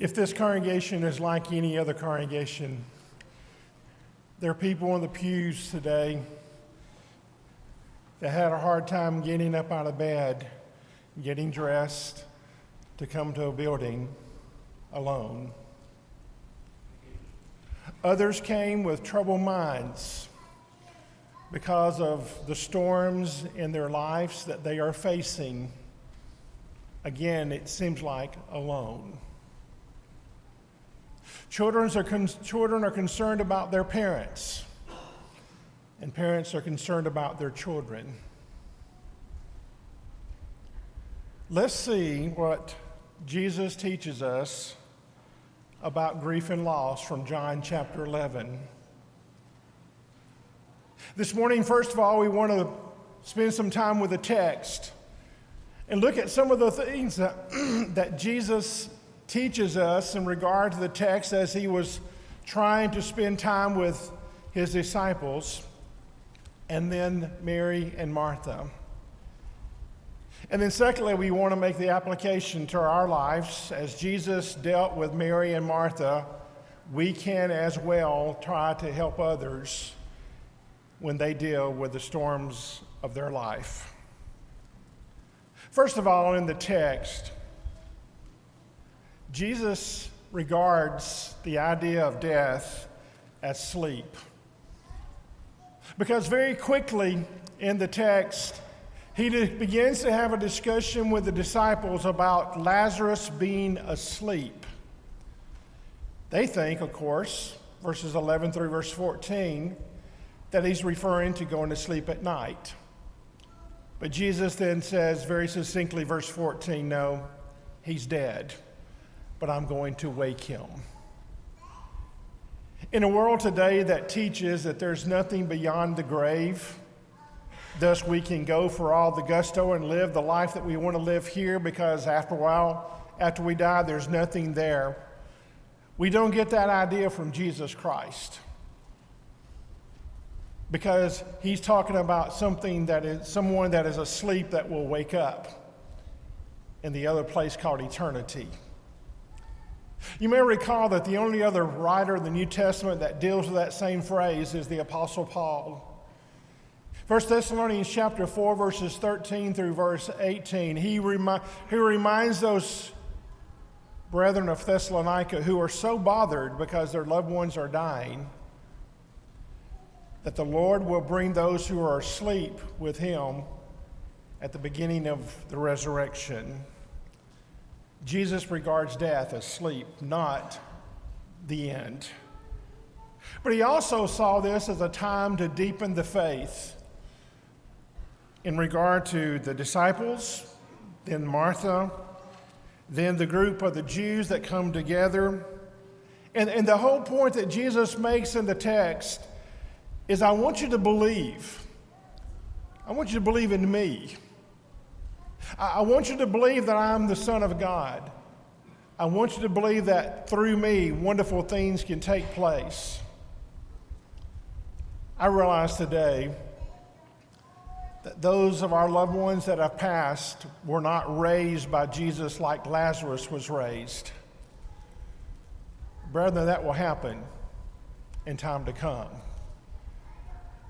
If this congregation is like any other congregation, there are people in the pews today that had a hard time getting up out of bed, getting dressed to come to a building alone. Others came with troubled minds because of the storms in their lives that they are facing. Again, it seems like alone. Children are concerned about their parents, and parents are concerned about their children. Let's see what Jesus teaches us about grief and loss from John chapter 11. This morning, first of all, we want to spend some time with the text and look at some of the things that Jesus teaches us in regard to the text as he was trying to spend time with his disciples, and then Mary and Martha. And then secondly, we want to make the application to our lives. As Jesus dealt with Mary and Martha, we can as well try to help others when they deal with the storms of their life. First of all, in the text, Jesus regards the idea of death as sleep. Because very quickly in the text, he begins to have a discussion with the disciples about Lazarus being asleep. They think, of course, verses 11 through verse 14, that he's referring to going to sleep at night. But Jesus then says very succinctly, verse 14, no, he's dead, but I'm going to wake him. In a world today that teaches that there's nothing beyond the grave, thus we can go for all the gusto and live the life that we want to live here because after a while, after we die, there's nothing there. We don't get that idea from Jesus Christ because he's talking about someone that is asleep that will wake up in the other place called eternity. You may recall that the only other writer in the New Testament that deals with that same phrase is the Apostle Paul. 1 Thessalonians chapter 4, verses 13 through verse 18, he reminds those brethren of Thessalonica who are so bothered because their loved ones are dying that the Lord will bring those who are asleep with him at the beginning of the resurrection. Jesus regards death as sleep, not the end. But he also saw this as a time to deepen the faith in regard to the disciples, then Martha, then the group of the Jews that come together. And the whole point that Jesus makes in the text is I want you to believe. I want you to believe in me. I want you to believe that I'm the Son of God. I want you to believe that through me, wonderful things can take place. I realize today that those of our loved ones that have passed were not raised by Jesus like Lazarus was raised. Brethren, that will happen in time to come.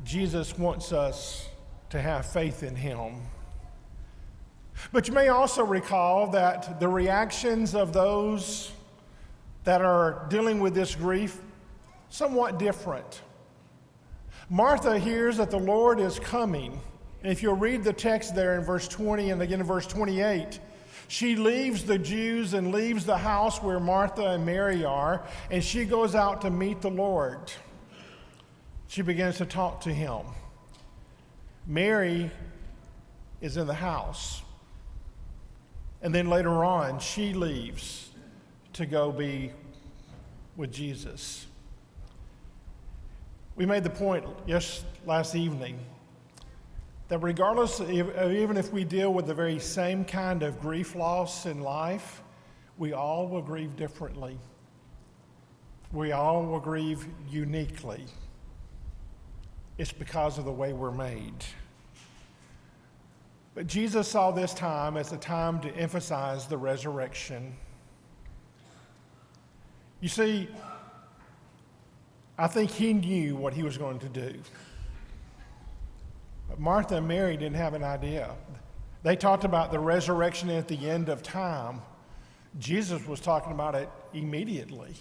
Jesus wants us to have faith in him. But you may also recall that the reactions of those that are dealing with this grief somewhat different. Martha hears that the Lord is coming. And if you'll read the text there in verse 20 and again in verse 28, she leaves the Jews and leaves the house where Martha and Mary are, and she goes out to meet the Lord. She begins to talk to him. Mary is in the house. And then later on, she leaves to go be with Jesus. We made the point last evening that regardless of even if we deal with the very same kind of grief loss in life, we all will grieve differently. We all will grieve uniquely. It's because of the way we're made. But Jesus saw this time as a time to emphasize the resurrection. You see, I think he knew what he was going to do. But Martha and Mary didn't have an idea. They talked about the resurrection at the end of time. Jesus was talking about it immediately.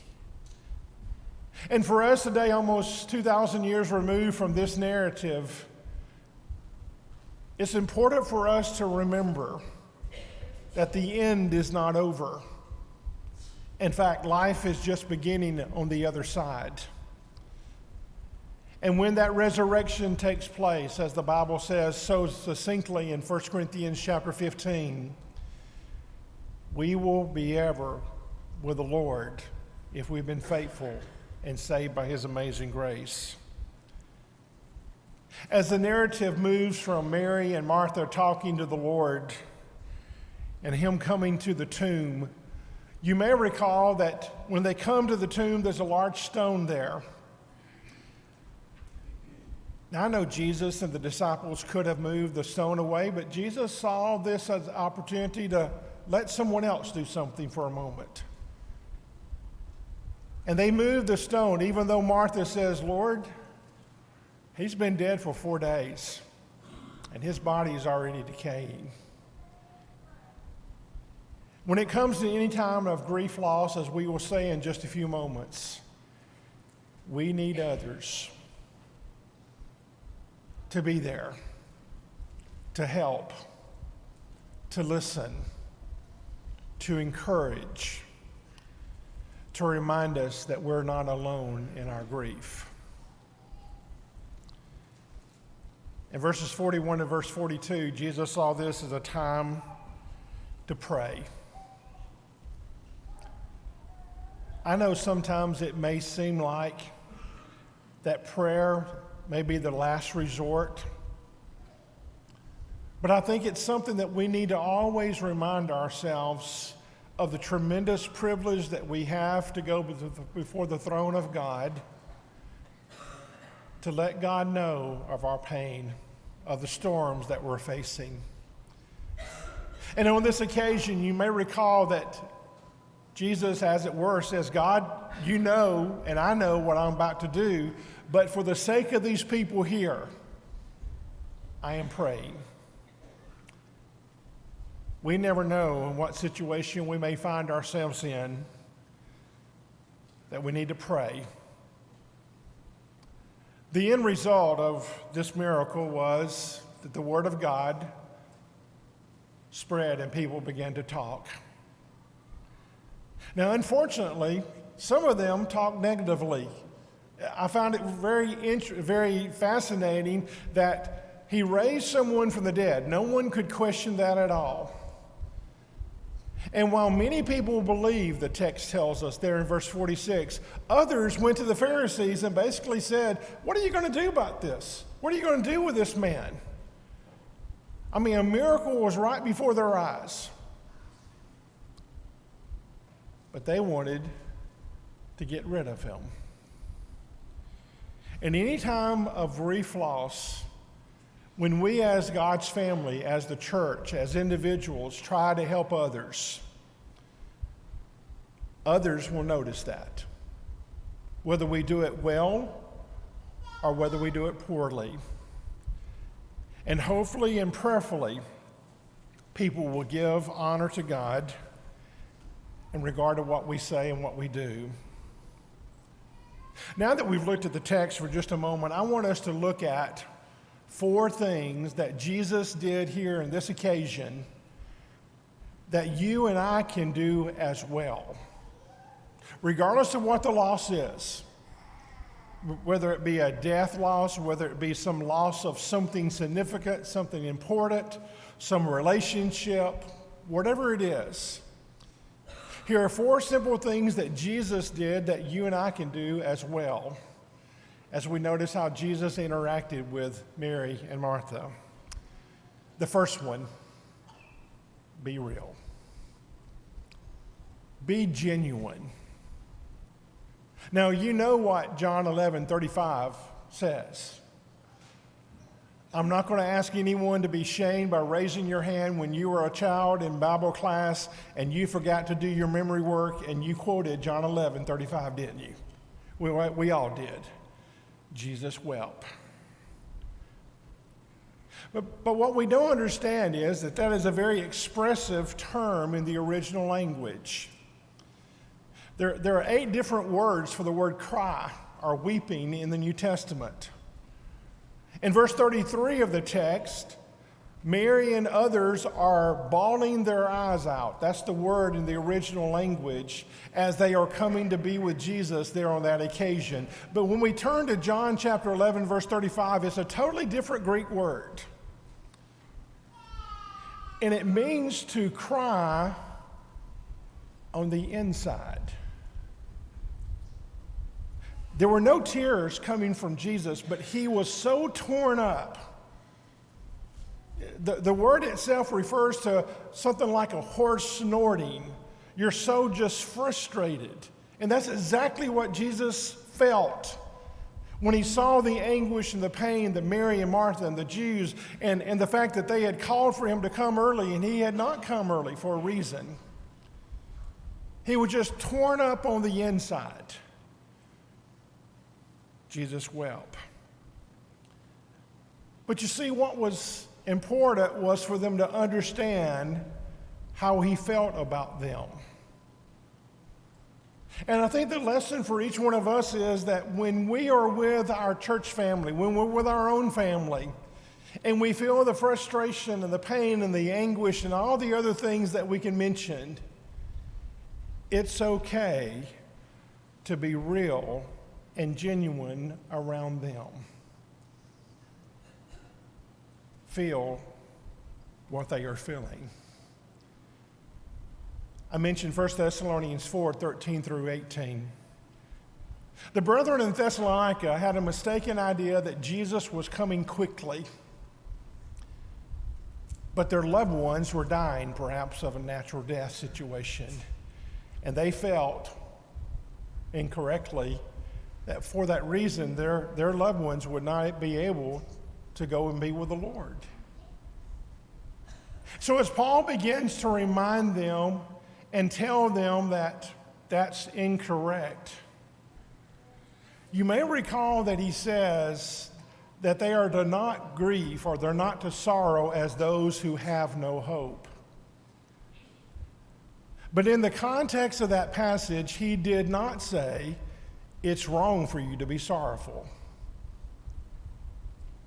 And for us today, almost 2,000 years removed from this narrative, it's important for us to remember that the end is not over. In fact, life is just beginning on the other side. And when that resurrection takes place, as the Bible says so succinctly in 1 Corinthians chapter 15, we will be ever with the Lord if we've been faithful and saved by his amazing grace. As the narrative moves from Mary and Martha talking to the Lord and him coming to the tomb, you may recall that when they come to the tomb, there's a large stone there. Now, I know Jesus and the disciples could have moved the stone away, but Jesus saw this as an opportunity to let someone else do something for a moment. And they moved the stone, even though Martha says, Lord, he's been dead for 4 days, and his body is already decaying. When it comes to any time of grief loss, as we will say in just a few moments, we need others to be there, to help, to listen, to encourage, to remind us that we're not alone in our grief. In verses 41 and verse 42, Jesus saw this as a time to pray. I know sometimes it may seem like that prayer may be the last resort, but I think it's something that we need to always remind ourselves of the tremendous privilege that we have to go before the throne of God, to let God know of our pain, of the storms that we're facing. And on this occasion, you may recall that Jesus, as it were, says, God, you know and I know what I'm about to do, but for the sake of these people here, I am praying. We never know in what situation we may find ourselves in that we need to pray. The end result of this miracle was that the Word of God spread and people began to talk. Now, unfortunately, some of them talked negatively. I found it very fascinating that he raised someone from the dead. No one could question that at all. And while many people believe, the text tells us there in verse 46, others went to the Pharisees and basically said, what are you going to do about this? What are you going to do with this man? I mean, a miracle was right before their eyes. But they wanted to get rid of him. And any time of grief loss, when we as God's family, as the church, as individuals, try to help others, others will notice that. Whether we do it well or whether we do it poorly. And hopefully and prayerfully, people will give honor to God in regard to what we say and what we do. Now that we've looked at the text for just a moment, I want us to look at 4 things that Jesus did here in this occasion that you and I can do as well. Regardless of what the loss is, whether it be a death loss, whether it be some loss of something significant, something important, some relationship, whatever it is. Here are 4 simple things that Jesus did that you and I can do as well, as we notice how Jesus interacted with Mary and Martha. The first one, be real. Be genuine. Now, you know what John 11:35 says. I'm not going to ask anyone to be shamed by raising your hand when you were a child in Bible class and you forgot to do your memory work and you quoted John 11:35, didn't you? We all did. Jesus wept. But what we don't understand is that is a very expressive term in the original language. There are 8 different words for the word cry or weeping in the New Testament. In verse 33 of the text, Mary and others are bawling their eyes out. That's the word in the original language as they are coming to be with Jesus there on that occasion. But when we turn to John chapter 11, verse 35, it's a totally different Greek word. And it means to cry on the inside. There were no tears coming from Jesus, but he was so torn up. The word itself refers to something like a horse snorting. You're so just frustrated. And that's exactly what Jesus felt when he saw the anguish and the pain that Mary and Martha and the Jews and the fact that they had called for him to come early and he had not come early for a reason. He was just torn up on the inside. Jesus wept. But you see, what was important was for them to understand how he felt about them. And I think the lesson for each one of us is that when we are with our church family, when we're with our own family, and we feel the frustration and the pain and the anguish and all the other things that we can mention, it's okay to be real and genuine around them. Feel what they are feeling. I mentioned 1 Thessalonians 4:13 through 18. The brethren in Thessalonica had a mistaken idea that Jesus was coming quickly, but their loved ones were dying, perhaps of a natural death situation, and they felt incorrectly that for that reason their loved ones would not be able to go and be with the Lord. So as Paul begins to remind them and tell them that that's incorrect, you may recall that he says that they are to not grieve or they're not to sorrow as those who have no hope. But in the context of that passage, he did not say, it's wrong for you to be sorrowful.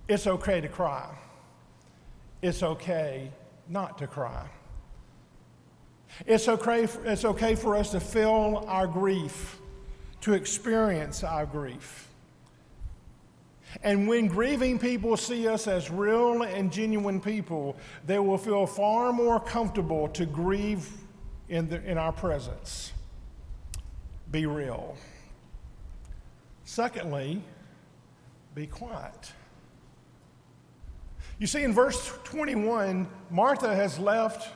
It's okay to cry. It's okay not to cry. It's okay for us to feel our grief, to experience our grief. And when grieving people see us as real and genuine people, they will feel far more comfortable to grieve in our presence. Be real. Secondly, be quiet. You see, in verse 21, Martha has left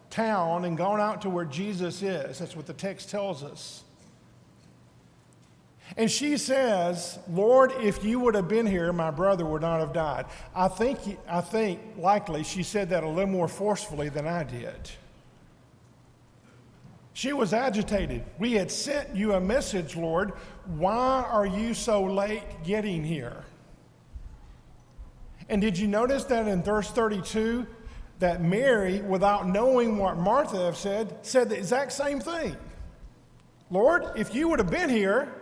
town and gone out to where Jesus is. That's what the text tells us. And she says, Lord, if you would have been here, my brother would not have died. I think likely she said that a little more forcefully than I did. She was agitated. We had sent you a message, Lord. Why are you so late getting here? And did you notice that in verse 32, that Mary, without knowing what Martha had said the exact same thing. Lord, if you would have been here,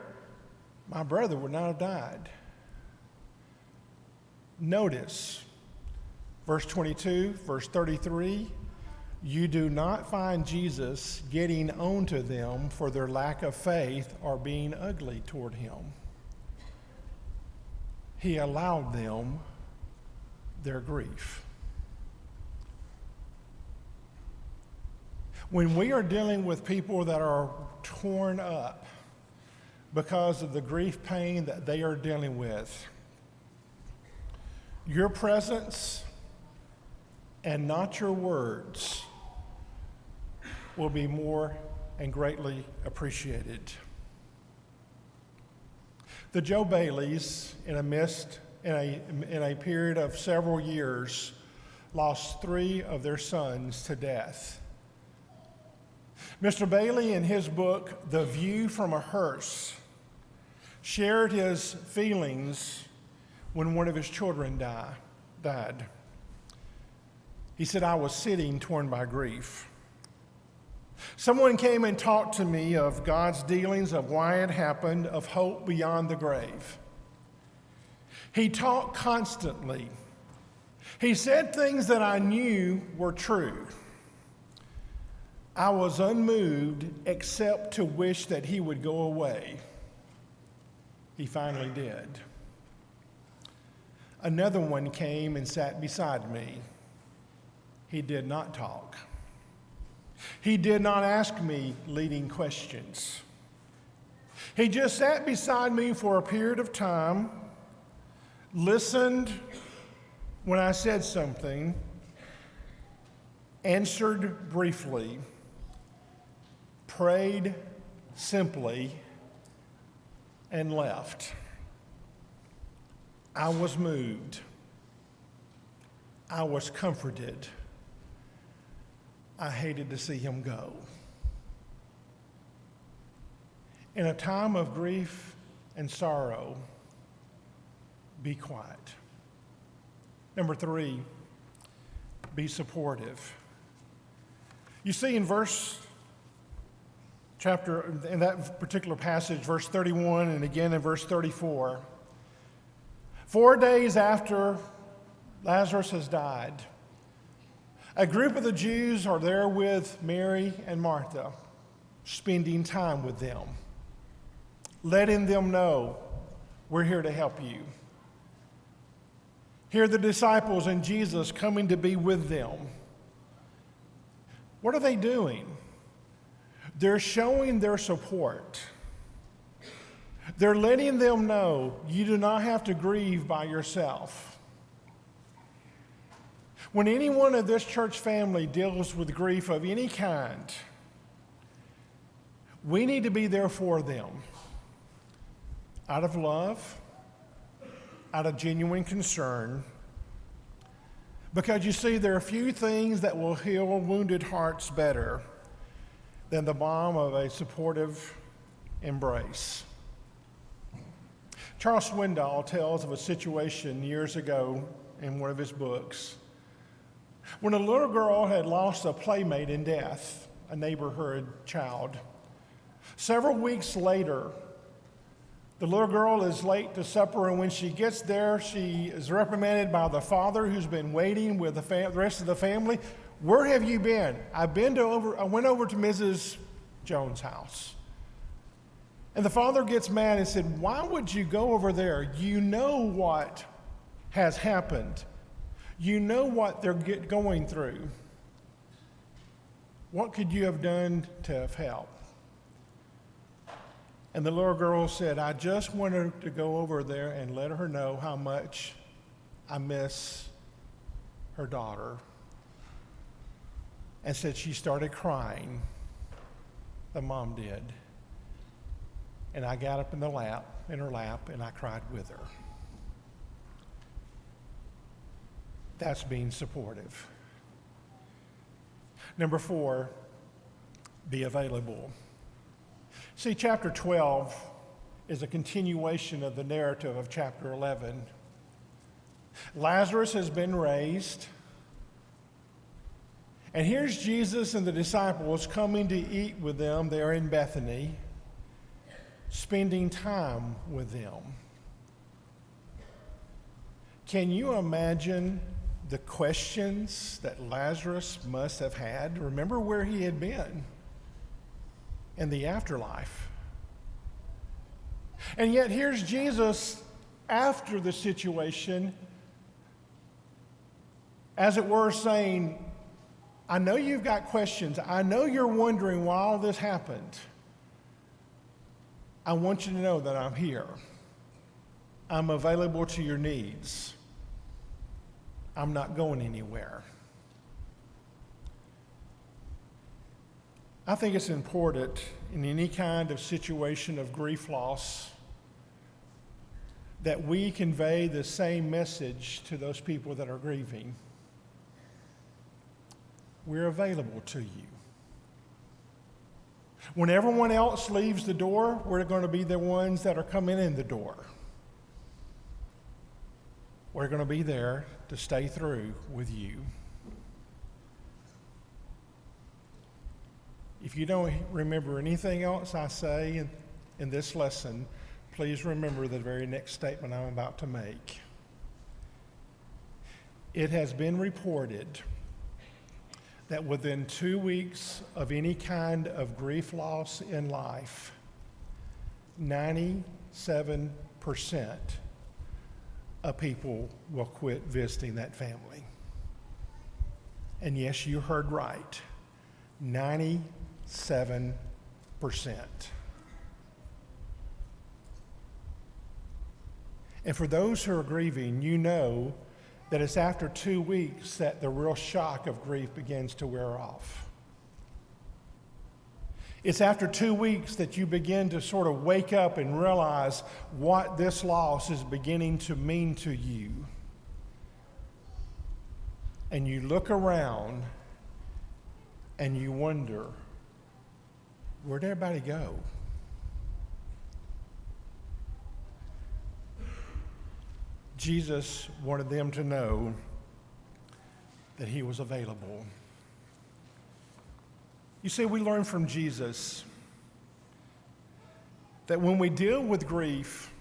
my brother would not have died. Notice, verse 22, verse 33, you do not find Jesus getting on to them for their lack of faith or being ugly toward him. He allowed them their grief. When we are dealing with people that are torn up because of the grief pain that they are dealing with, your presence and not your words will be more and greatly appreciated. The Joe Baileys, in in a period of several years, lost 3 of their sons to death. Mr. Bailey, in his book, The View from a Hearse, shared his feelings when one of his children died. He said, "I was sitting torn by grief. Someone came and talked to me of God's dealings, of why it happened, of hope beyond the grave. He talked constantly. He said things that I knew were true. I was unmoved except to wish that he would go away. He finally did. Another one came and sat beside me. He did not talk. He did not ask me leading questions. He just sat beside me for a period of time, listened when I said something, answered briefly, prayed simply, and left. I was moved. I was comforted. I hated to see him go." In a time of grief and sorrow, be quiet. Number 3, be supportive. You see in in that particular passage, verse 31 and again in verse 34, 4 days after Lazarus has died, a group of the Jews are there with Mary and Martha, spending time with them, letting them know, we're here to help you. Here are the disciples and Jesus coming to be with them. What are they doing? They're showing their support. They're letting them know you do not have to grieve by yourself. When anyone of this church family deals with grief of any kind, we need to be there for them out of love, out of genuine concern, because you see, there are few things that will heal wounded hearts better than the balm of a supportive embrace. Charles Swindoll tells of a situation years ago in one of his books when a little girl had lost a playmate in death, a neighborhood child. Several weeks later, the little girl is late to supper, and when she gets there, she is reprimanded by the father who's been waiting with the rest of the family. "Where have you been?" I went over to Mrs. Jones' house. And the father gets mad and said, "Why would you go over there? You know what has happened. You know what they're going through. What could you have done to have helped?" And the little girl said, "I just wanted to go over there and let her know how much I miss her daughter." And said she started crying. The mom did. And I got up in her lap, and I cried with her. That's being supportive. Number 4, be available. See, chapter 12 is a continuation of the narrative of chapter 11. Lazarus has been raised, and here's Jesus and the disciples coming to eat with them there in Bethany, spending time with them. Can you imagine the questions that Lazarus must have had? Remember where he had been in the afterlife. And yet here's Jesus after the situation, as it were, saying, "I know you've got questions. I know you're wondering why all this happened. I want you to know that I'm here. I'm available to your needs. I'm not going anywhere." I think it's important in any kind of situation of grief loss that we convey the same message to those people that are grieving. We're available to you. When everyone else leaves the door, we're going to be the ones that are coming in the door. We're going to be there to stay through with you. If you don't remember anything else I say in this lesson, please remember the very next statement I'm about to make. It has been reported that within 2 weeks of any kind of grief loss in life, 97% of people will quit visiting that family. And yes, you heard right, 97%. And for those who are grieving, you know that it's after 2 weeks that the real shock of grief begins to wear off. It's after 2 weeks that you begin to sort of wake up and realize what this loss is beginning to mean to you. And you look around and you wonder, where'd everybody go? Jesus wanted them to know that he was available. You see, we learn from Jesus that when we deal with grief,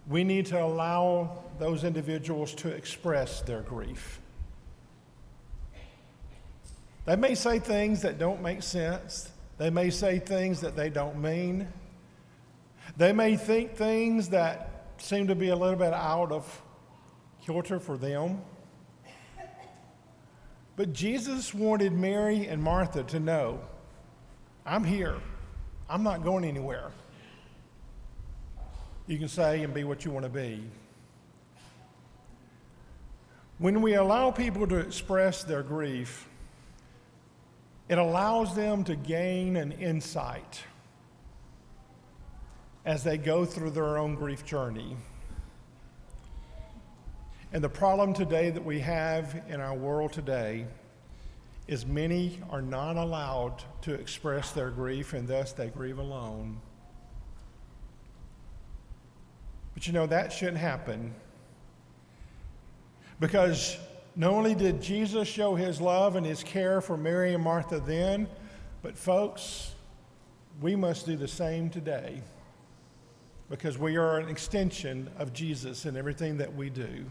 we need to allow those individuals to express their grief. They may say things that don't make sense. They may say things that they don't mean. They may think things that seem to be a little bit out of kilter for them. But Jesus wanted Mary and Martha to know, I'm here. I'm not going anywhere. You can say and be what you want to be. When we allow people to express their grief, it allows them to gain an insight as they go through their own grief journey. And the problem today that we have in our world today is many are not allowed to express their grief, and thus they grieve alone. But you know, that shouldn't happen, because not only did Jesus show his love and his care for Mary and Martha then, but folks, we must do the same today, because we are an extension of Jesus in everything that we do.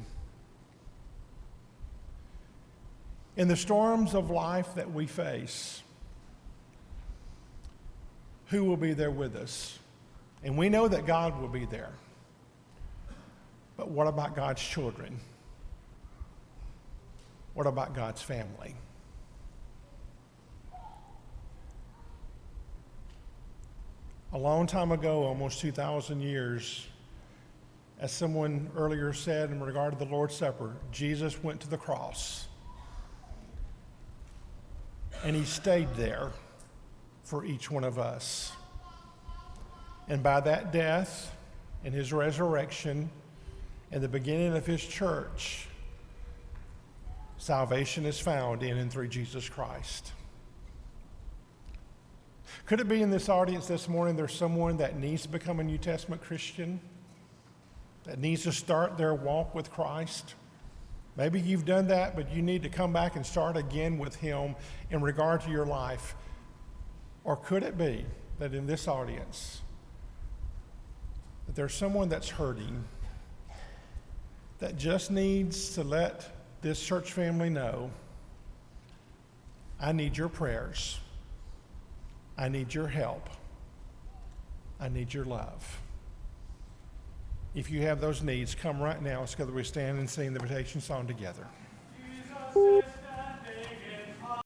In the storms of life that we face, who will be there with us? And we know that God will be there. But what about God's children? What about God's family? A long time ago, almost 2,000 years, as someone earlier said in regard to the Lord's Supper, Jesus went to the cross. And he stayed there for each one of us. And by that death and his resurrection and the beginning of his church, salvation is found in and through Jesus Christ. Could it be in this audience this morning there's someone that needs to become a New Testament Christian, that needs to start their walk with Christ? Maybe you've done that, but you need to come back and start again with him in regard to your life. Or could it be that in this audience that there's someone that's hurting, that just needs to let this church family know, I need your prayers. I need your help. I need your love. If you have those needs, come right now. Together we stand and sing the invitation song together. Jesus